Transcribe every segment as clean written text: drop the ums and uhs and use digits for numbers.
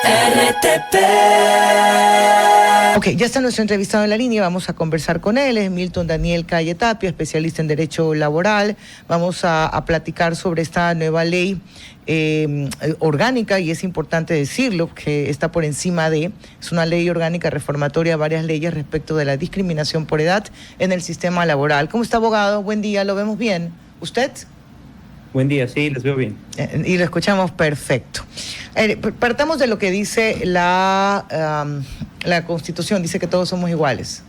RTP. Ok, ya está nuestro entrevistado en la línea, vamos a conversar con él, es Milton Daniel Calle Tapia, especialista en Derecho Laboral. Vamos a platicar sobre esta nueva ley orgánica, y es importante decirlo, que está por encima es una ley orgánica reformatoria a varias leyes respecto de la discriminación por edad en el sistema laboral. ¿Cómo está, abogado? Buen día, ¿lo vemos bien? ¿Usted? Buen día, sí, les veo bien. Y lo escuchamos perfecto. Partamos de lo que dice la Constitución, dice que todos somos iguales.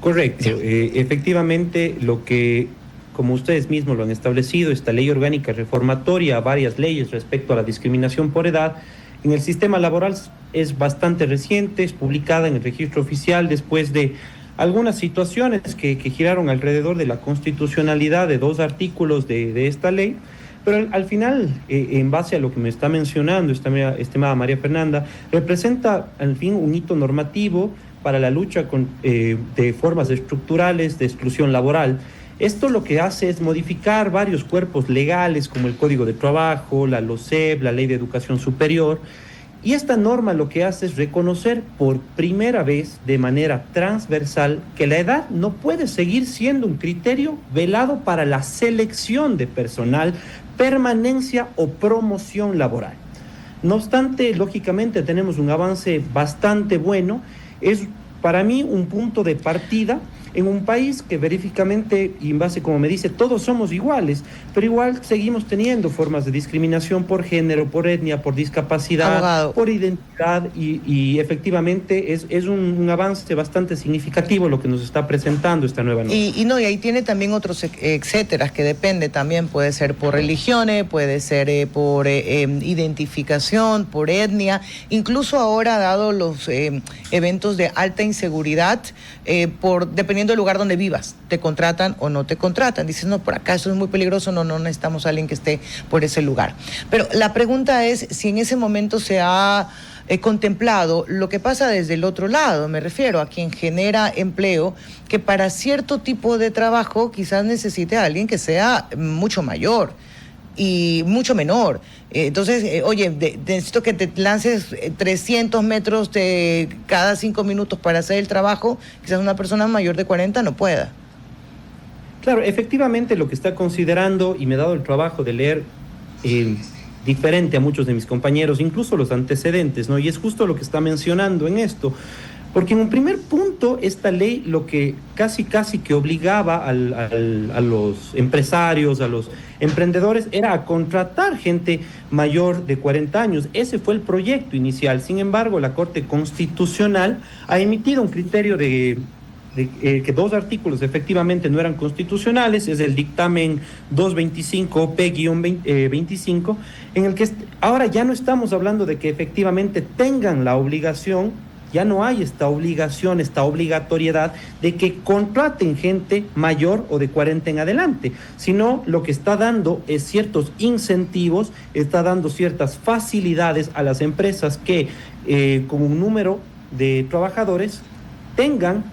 Correcto. Efectivamente, lo que, como ustedes mismos lo han establecido, esta ley orgánica reformatoria a varias leyes respecto a la discriminación por edad en el sistema laboral es bastante reciente, es publicada en el registro oficial después de algunas situaciones que giraron alrededor de la constitucionalidad de dos artículos de esta ley, pero al final, en base a lo que me está mencionando estimada María Fernanda, representa al fin un hito normativo para la lucha de formas estructurales de exclusión laboral. Esto lo que hace es modificar varios cuerpos legales como el Código de Trabajo, la LOCEP, la Ley de Educación Superior. Y esta norma lo que hace es reconocer por primera vez de manera transversal que la edad no puede seguir siendo un criterio velado para la selección de personal, permanencia o promoción laboral. No obstante, lógicamente tenemos un avance bastante bueno. Es para mí un punto de partida en un país que verídicamente, y en base, como me dice, todos somos iguales, pero igual seguimos teniendo formas de discriminación por género, por etnia, por discapacidad, abogado, por identidad, y efectivamente es un avance bastante significativo lo que nos está presentando esta nueva norma. Y ahí tiene también otros etcétera, que depende también, puede ser por religiones, puede ser por identificación, por etnia, incluso ahora, dado los eventos de alta inseguridad, dependiendo del lugar donde vivas, te contratan o no te contratan. Dices, no, por acá eso es muy peligroso, no necesitamos a alguien que esté por ese lugar. Pero la pregunta es si en ese momento se ha contemplado lo que pasa desde el otro lado. Me refiero a quien genera empleo, que para cierto tipo de trabajo quizás necesite a alguien que sea mucho mayor y mucho menor. Entonces, oye, necesito que te lances 300 metros cada 5 minutos para hacer el trabajo. Quizás una persona mayor de 40 no pueda. Claro, efectivamente lo que está considerando, y me he dado el trabajo de leer diferente a muchos de mis compañeros, incluso los antecedentes, ¿no? Y es justo lo que está mencionando en esto. Porque en un primer punto, esta ley lo que casi que obligaba a los empresarios, a los emprendedores, era a contratar gente mayor de 40 años. Ese fue el proyecto inicial. Sin embargo, la Corte Constitucional ha emitido un criterio de que dos artículos efectivamente no eran constitucionales. Es el dictamen 225 P-25, en el que ahora ya no estamos hablando de que efectivamente tengan la obligación. Ya no hay esta obligación, esta obligatoriedad de que contraten gente mayor o de 40 en adelante, sino lo que está dando es ciertos incentivos, está dando ciertas facilidades a las empresas que con un número de trabajadores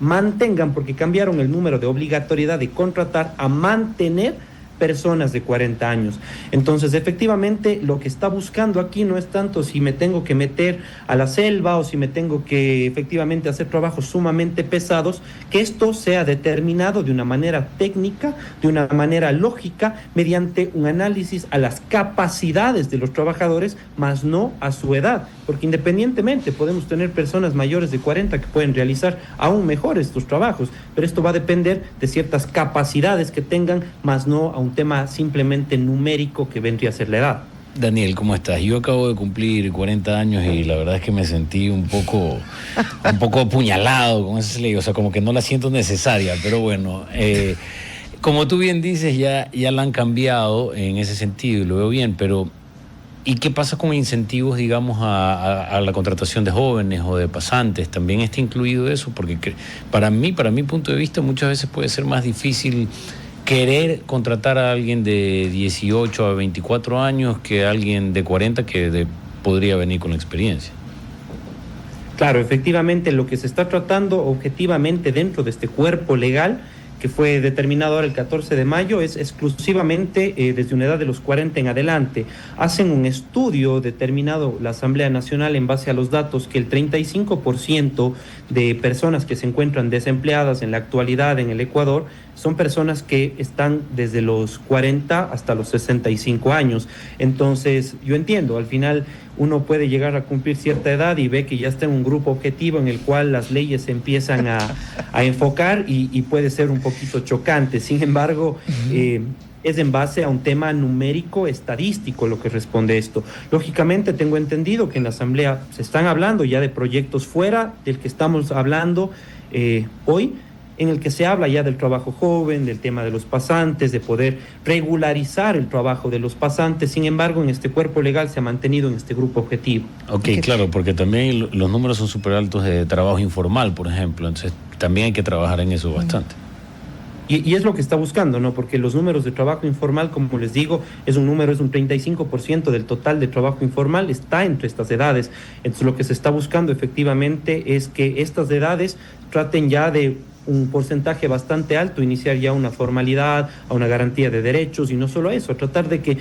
mantengan, porque cambiaron el número de obligatoriedad de contratar a mantener personas de 40 años. Entonces, efectivamente, lo que está buscando aquí no es tanto si me tengo que meter a la selva o si me tengo que efectivamente hacer trabajos sumamente pesados, que esto sea determinado de una manera técnica, de una manera lógica, mediante un análisis a las capacidades de los trabajadores, más no a su edad, porque independientemente podemos tener personas mayores de 40 que pueden realizar aún mejor estos trabajos, pero esto va a depender de ciertas capacidades que tengan, más no a un tema simplemente numérico que vendría a ser la edad. Daniel, ¿cómo estás? Yo acabo de cumplir 40 años y la verdad es que me sentí un poco apuñalado con esa ley, o sea, como que no la siento necesaria, pero bueno, como tú bien dices, ya la han cambiado en ese sentido y lo veo bien, pero ¿y qué pasa con incentivos, digamos, a la contratación de jóvenes o de pasantes? ¿También está incluido eso? Porque para mi punto de vista muchas veces puede ser más difícil querer contratar a alguien de 18 a 24 años que a alguien de 40 que podría venir con experiencia. Claro, efectivamente, lo que se está tratando objetivamente dentro de este cuerpo legal, que fue determinado ahora el 14 de mayo, es exclusivamente desde una edad de los 40 en adelante. Hacen un estudio determinado la Asamblea Nacional en base a los datos que el 35% de personas que se encuentran desempleadas en la actualidad en el Ecuador son personas que están desde los 40 hasta los 65 años. Entonces, yo entiendo, al final uno puede llegar a cumplir cierta edad y ve que ya está en un grupo objetivo en el cual las leyes se empiezan a enfocar y puede ser un poquito chocante. Sin embargo, es en base a un tema numérico estadístico lo que responde esto. Lógicamente tengo entendido que en la Asamblea se están hablando ya de proyectos fuera del que estamos hablando hoy, en el que se habla ya del trabajo joven, del tema de los pasantes, de poder regularizar el trabajo de los pasantes. Sin embargo, en este cuerpo legal se ha mantenido en este grupo objetivo. Ok, claro, porque también los números son súper altos de trabajo informal, por ejemplo, entonces también hay que trabajar en eso bastante. Y es lo que está buscando, ¿no? Porque los números de trabajo informal, como les digo, es un 35% del total de trabajo informal, está entre estas edades. Entonces lo que se está buscando efectivamente es que estas edades traten ya de un porcentaje bastante alto, iniciar ya una formalidad, a una garantía de derechos, y no solo eso, tratar de que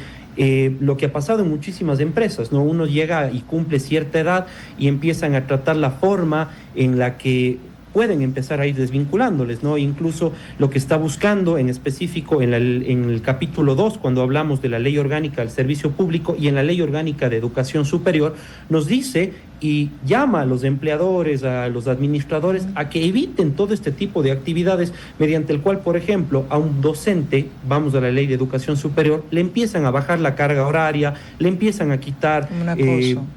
lo que ha pasado en muchísimas empresas, ¿no? Uno llega y cumple cierta edad y empiezan a tratar la forma en la que pueden empezar a ir desvinculándoles, ¿no? Incluso lo que está buscando en específico en el capítulo 2, cuando hablamos de la Ley Orgánica del Servicio Público y en la Ley Orgánica de Educación Superior, nos dice y llama a los empleadores, a los administradores, a que eviten todo este tipo de actividades mediante el cual, por ejemplo, a un docente, vamos a la Ley de Educación Superior, le empiezan a bajar la carga horaria, le empiezan a quitar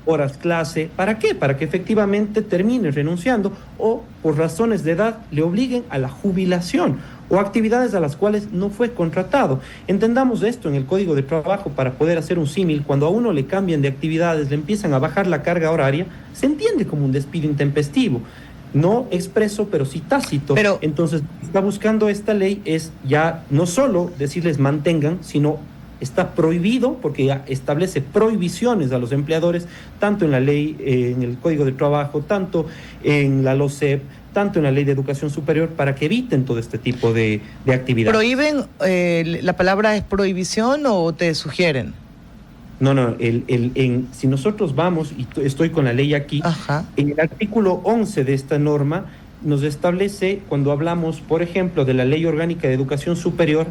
horas clase. ¿Para qué? Para que efectivamente termine renunciando o por razones de edad le obliguen a la jubilación o actividades a las cuales no fue contratado. Entendamos esto en el Código de Trabajo para poder hacer un símil. Cuando a uno le cambian de actividades, le empiezan a bajar la carga horaria, se entiende como un despido intempestivo. No expreso, pero sí tácito. Entonces, está buscando esta ley es ya no solo decirles mantengan, sino está prohibido, porque ya establece prohibiciones a los empleadores, tanto en la ley, en el Código de Trabajo, tanto en la LOCEP, tanto en la Ley de Educación Superior, para que eviten todo este tipo de actividades. ¿Prohíben, la palabra es prohibición o te sugieren? No, si nosotros vamos, y estoy con la ley aquí, en el artículo 11 de esta norma, nos establece, cuando hablamos, por ejemplo, de la Ley Orgánica de Educación Superior,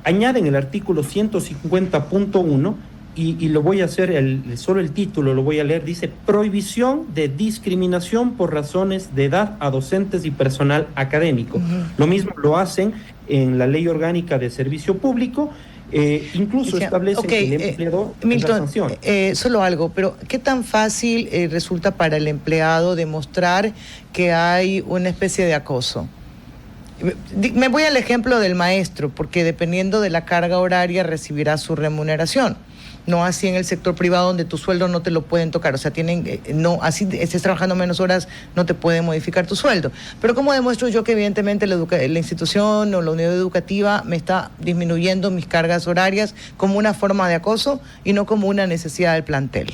añaden el artículo 150.1, y lo voy a hacer, solo el título lo voy a leer, dice: prohibición de discriminación por razones de edad a docentes y personal académico. Lo mismo lo hacen en la Ley Orgánica de Servicio Público, incluso establecen que el empleador Milton, solo algo, pero ¿qué tan fácil resulta para el empleado demostrar que hay una especie de acoso? Me voy al ejemplo del maestro, porque dependiendo de la carga horaria recibirá su remuneración. No así en el sector privado, donde tu sueldo no te lo pueden tocar. O sea, así estés trabajando menos horas, no te pueden modificar tu sueldo. Pero ¿cómo demuestro yo que evidentemente la institución o la unidad educativa me está disminuyendo mis cargas horarias como una forma de acoso y no como una necesidad del plantel?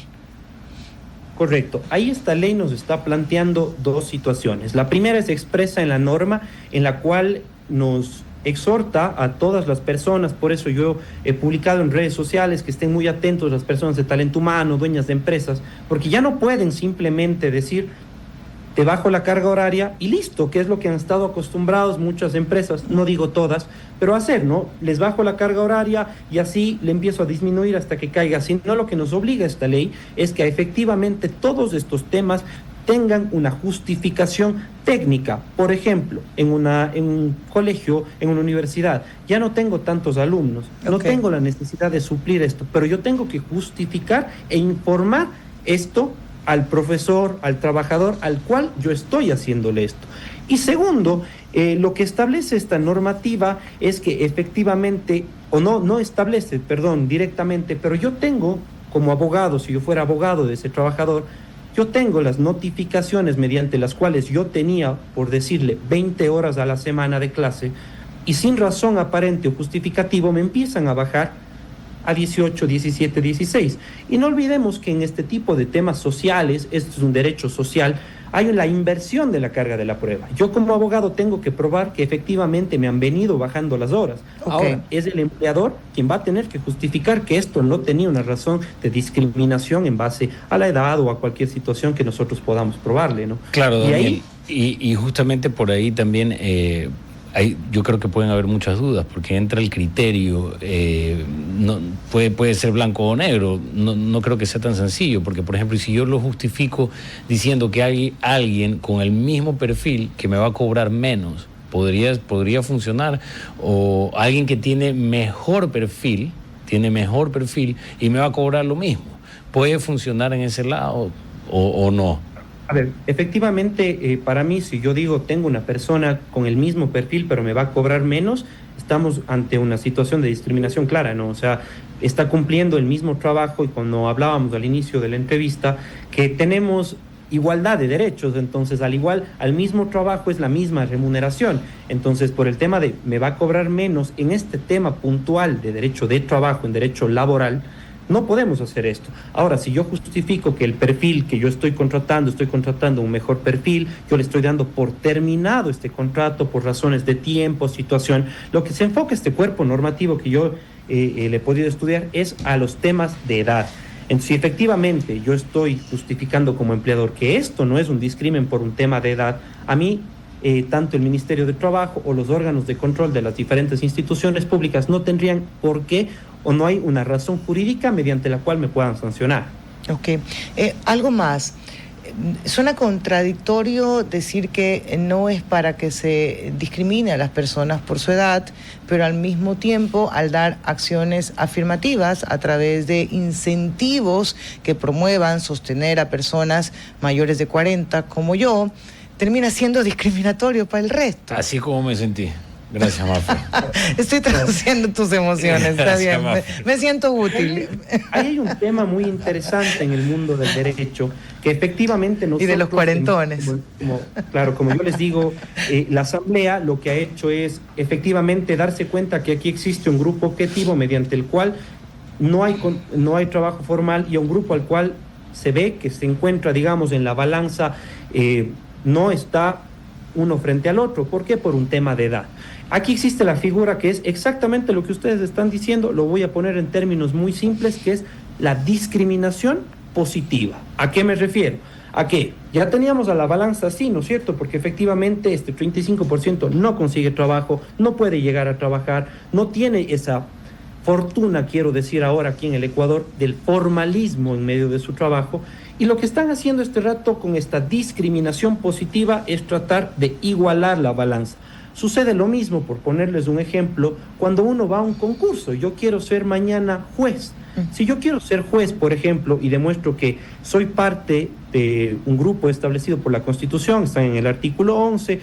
Correcto. Ahí esta ley nos está planteando dos situaciones. La primera se expresa en la norma, en la cual nos exhorta a todas las personas, por eso yo he publicado en redes sociales que estén muy atentos las personas de talento humano, dueñas de empresas, porque ya no pueden simplemente decir: te bajo la carga horaria y listo, que es lo que han estado acostumbrados muchas empresas, no digo todas, pero hacer, ¿no? Les bajo la carga horaria y así le empiezo a disminuir hasta que caiga. Sino lo que nos obliga esta ley es que efectivamente todos estos temas tengan una justificación técnica. Por ejemplo, en un colegio, en una universidad, ya no tengo tantos alumnos, no tengo la necesidad de suplir esto, pero yo tengo que justificar e informar esto al profesor, al trabajador, al cual yo estoy haciéndole esto. Y segundo, lo que establece esta normativa es que efectivamente, no establece, directamente, pero yo tengo, como abogado, si yo fuera abogado de ese trabajador, yo tengo las notificaciones mediante las cuales yo tenía, por decirle, 20 horas a la semana de clase, y sin razón aparente o justificativo me empiezan a bajar a 18, 17, 16. Y no olvidemos que en este tipo de temas sociales, esto es un derecho social, hay la inversión de la carga de la prueba. Yo como abogado tengo que probar que efectivamente me han venido bajando las horas. Ahora, es el empleador quien va a tener que justificar que esto no tenía una razón de discriminación en base a la edad o a cualquier situación que nosotros podamos probarle, ¿no? Claro, y Daniel, y justamente por ahí también yo creo que pueden haber muchas dudas, porque entra el criterio, no, puede ser blanco o negro, no creo que sea tan sencillo, porque por ejemplo, si yo lo justifico diciendo que hay alguien con el mismo perfil que me va a cobrar menos, podría funcionar, o alguien que tiene mejor perfil y me va a cobrar lo mismo, ¿puede funcionar en ese lado o no? A ver, efectivamente, para mí, si yo digo tengo una persona con el mismo perfil pero me va a cobrar menos, estamos ante una situación de discriminación clara, ¿no? O sea, está cumpliendo el mismo trabajo, y cuando hablábamos al inicio de la entrevista que tenemos igualdad de derechos, entonces al mismo trabajo es la misma remuneración. Entonces, por el tema de me va a cobrar menos en este tema puntual de derecho de trabajo, en derecho laboral, no podemos hacer esto. Ahora, si yo justifico que el perfil que yo estoy contratando un mejor perfil, yo le estoy dando por terminado este contrato por razones de tiempo, situación, lo que se enfoca este cuerpo normativo que yo le he podido estudiar es a los temas de edad. Entonces, si efectivamente yo estoy justificando como empleador que esto no es un discrimen por un tema de edad, a mí tanto el Ministerio de Trabajo o los órganos de control de las diferentes instituciones públicas no tendrían por qué, o no hay una razón jurídica mediante la cual me puedan sancionar. Ok. Algo más. Suena contradictorio decir que no es para que se discrimine a las personas por su edad, pero al mismo tiempo, al dar acciones afirmativas a través de incentivos que promuevan sostener a personas mayores de 40 como yo, termina siendo discriminatorio para el resto. Así como me sentí. Gracias, Mafe. Estoy traduciendo tus emociones, está bien. Me siento útil. Ahí hay un tema muy interesante en el mundo del derecho, que efectivamente nosotros... Y de los cuarentones. Como yo les digo, la Asamblea lo que ha hecho es efectivamente darse cuenta que aquí existe un grupo objetivo mediante el cual no hay trabajo formal, y un grupo al cual se ve que se encuentra, digamos, en la balanza, no está uno frente al otro. ¿Por qué? Por un tema de edad. Aquí existe la figura que es exactamente lo que ustedes están diciendo, lo voy a poner en términos muy simples, que es la discriminación positiva. ¿A qué me refiero? A que ya teníamos a la balanza así, ¿no es cierto? Porque efectivamente este 35% no consigue trabajo, no puede llegar a trabajar, no tiene esa fortuna, quiero decir ahora aquí en el Ecuador, del formalismo en medio de su trabajo. Y lo que están haciendo este rato con esta discriminación positiva es tratar de igualar la balanza. Sucede lo mismo, por ponerles un ejemplo, cuando uno va a un concurso. Yo quiero ser mañana juez. Si yo quiero ser juez, por ejemplo, y demuestro que soy parte de un grupo establecido por la Constitución, está en el artículo 11,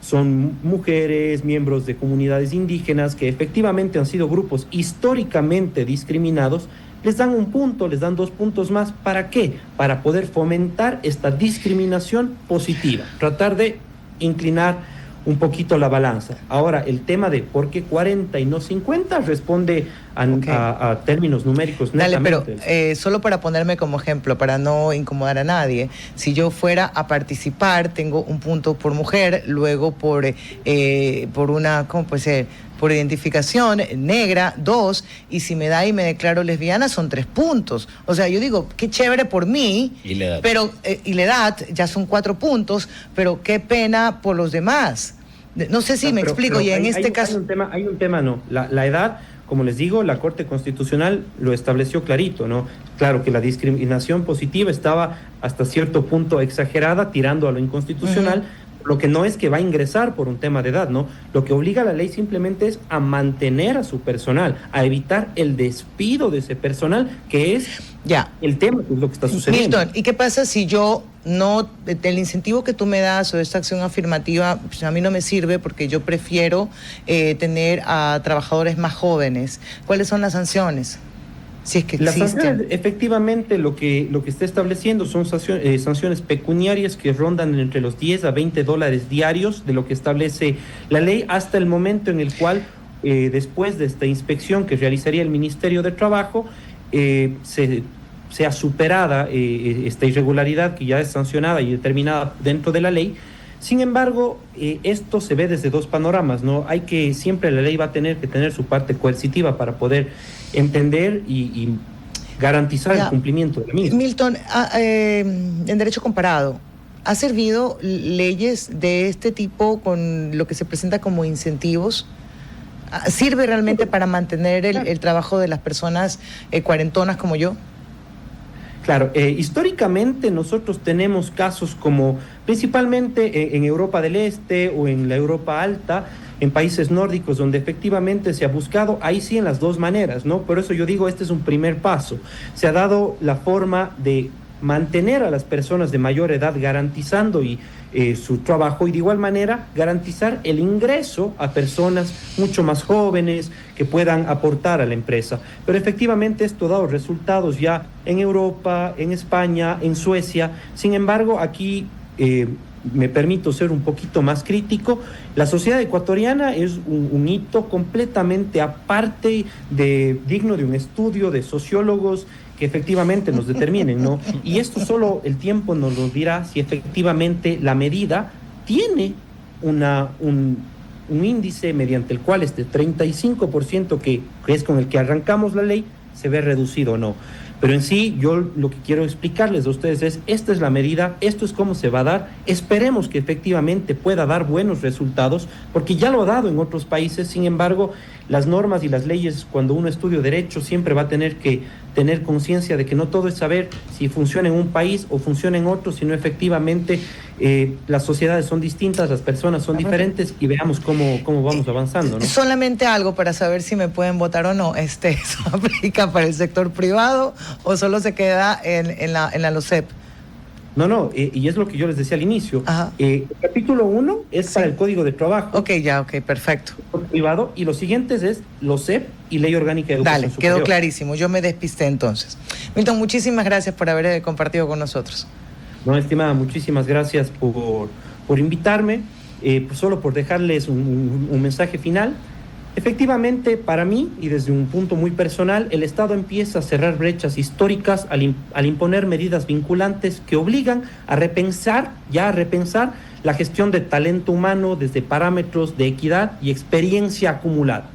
son mujeres, miembros de comunidades indígenas que efectivamente han sido grupos históricamente discriminados, les dan un punto, les dan 2 puntos más. ¿Para qué? Para poder fomentar esta discriminación positiva, tratar de inclinar un poquito la balanza. Ahora, el tema de por qué 40 y no 50 responde a términos numéricos. Dale, pero solo para ponerme como ejemplo, para no incomodar a nadie, si yo fuera a participar, tengo un punto por mujer, luego por una, ¿cómo puede ser?, por identificación negra, 2, y si me da y me declaro lesbiana son 3 puntos. O sea, yo digo, qué chévere por mí, y la edad, pero, y la edad ya son 4 puntos, pero qué pena por los demás. No sé si me explico, y en este caso... Hay un tema, no, la edad, como les digo, la Corte Constitucional lo estableció clarito, ¿no? Claro que la discriminación positiva estaba hasta cierto punto exagerada, tirando a lo inconstitucional. Lo que no es que va a ingresar por un tema de edad, ¿no? Lo que obliga a la ley simplemente es a mantener a su personal, a evitar el despido de ese personal, que es el tema, que es lo que está sucediendo. Milton, ¿y qué pasa si yo no, el incentivo que tú me das o esta acción afirmativa, pues a mí no me sirve porque yo prefiero tener a trabajadores más jóvenes? ¿Cuáles son las sanciones? Si es que las sanciones, efectivamente, lo que está estableciendo son sanciones pecuniarias que rondan entre los 10 a 20 dólares diarios de lo que establece la ley, hasta el momento en el cual, después de esta inspección que realizaría el Ministerio de Trabajo, se sea superada esta irregularidad que ya es sancionada y determinada dentro de la ley. Sin embargo, esto se ve desde dos panoramas, ¿no? Hay que, siempre la ley va a tener que tener su parte coercitiva para poder entender y garantizar el cumplimiento de la misma. Milton, en derecho comparado, ¿ha servido leyes de este tipo con lo que se presenta como incentivos? ¿Sirve realmente para mantener el trabajo de las personas cuarentonas como yo? Claro, históricamente nosotros tenemos casos como principalmente en Europa del Este o en la Europa Alta, en países nórdicos donde efectivamente se ha buscado, ahí sí en las dos maneras, ¿no? Por eso yo digo, este es un primer paso. Se ha dado la forma de mantener a las personas de mayor edad garantizando su trabajo y de igual manera garantizar el ingreso a personas mucho más jóvenes que puedan aportar a la empresa. Pero efectivamente esto ha dado resultados ya en Europa, en España, en Suecia. Sin embargo, aquí me permito ser un poquito más crítico. La sociedad ecuatoriana es un hito completamente aparte, digno de un estudio de sociólogos que efectivamente nos determinen, ¿no? Y esto solo el tiempo nos lo dirá si efectivamente la medida tiene un índice mediante el cual este 35% que es con el que arrancamos la ley se ve reducido o no. Pero en sí, yo lo que quiero explicarles a ustedes es, esta es la medida, esto es cómo se va a dar, esperemos que efectivamente pueda dar buenos resultados, porque ya lo ha dado en otros países. Sin embargo, las normas y las leyes, cuando uno estudia derecho, siempre va a tener que tener conciencia de que no todo es saber si funciona en un país o funciona en otro, sino efectivamente las sociedades son distintas, las personas son diferentes y veamos cómo vamos avanzando, ¿no? Solamente algo para saber si me pueden votar o no. ¿Eso aplica para el sector privado o solo se queda en la LOCEP? No, y es lo que yo les decía al inicio. El capítulo 1 es para el Código de Trabajo. Ok, perfecto. Privado, y los siguientes es LOCEP y Ley Orgánica de Educación Superior. Quedó clarísimo. Yo me despisté entonces. Milton, muchísimas gracias por haber compartido con nosotros. No, estimada, muchísimas gracias por invitarme, solo por dejarles un mensaje final. Efectivamente, para mí, y desde un punto muy personal, el Estado empieza a cerrar brechas históricas al imponer medidas vinculantes que obligan a repensar la gestión de talento humano desde parámetros de equidad y experiencia acumulada.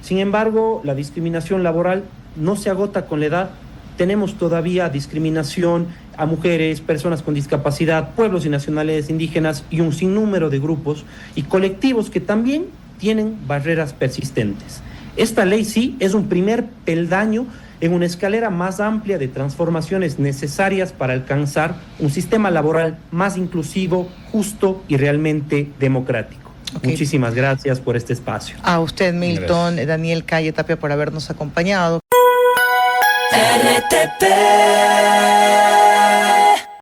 Sin embargo, la discriminación laboral no se agota con la edad. Tenemos todavía discriminación a mujeres, personas con discapacidad, pueblos y nacionalidades indígenas y un sinnúmero de grupos y colectivos que también tienen barreras persistentes. Esta ley sí es un primer peldaño en una escalera más amplia de transformaciones necesarias para alcanzar un sistema laboral más inclusivo, justo y realmente democrático. Muchísimas gracias por este espacio. A usted, Milton, Daniel Calle Tapia, por habernos acompañado. RTP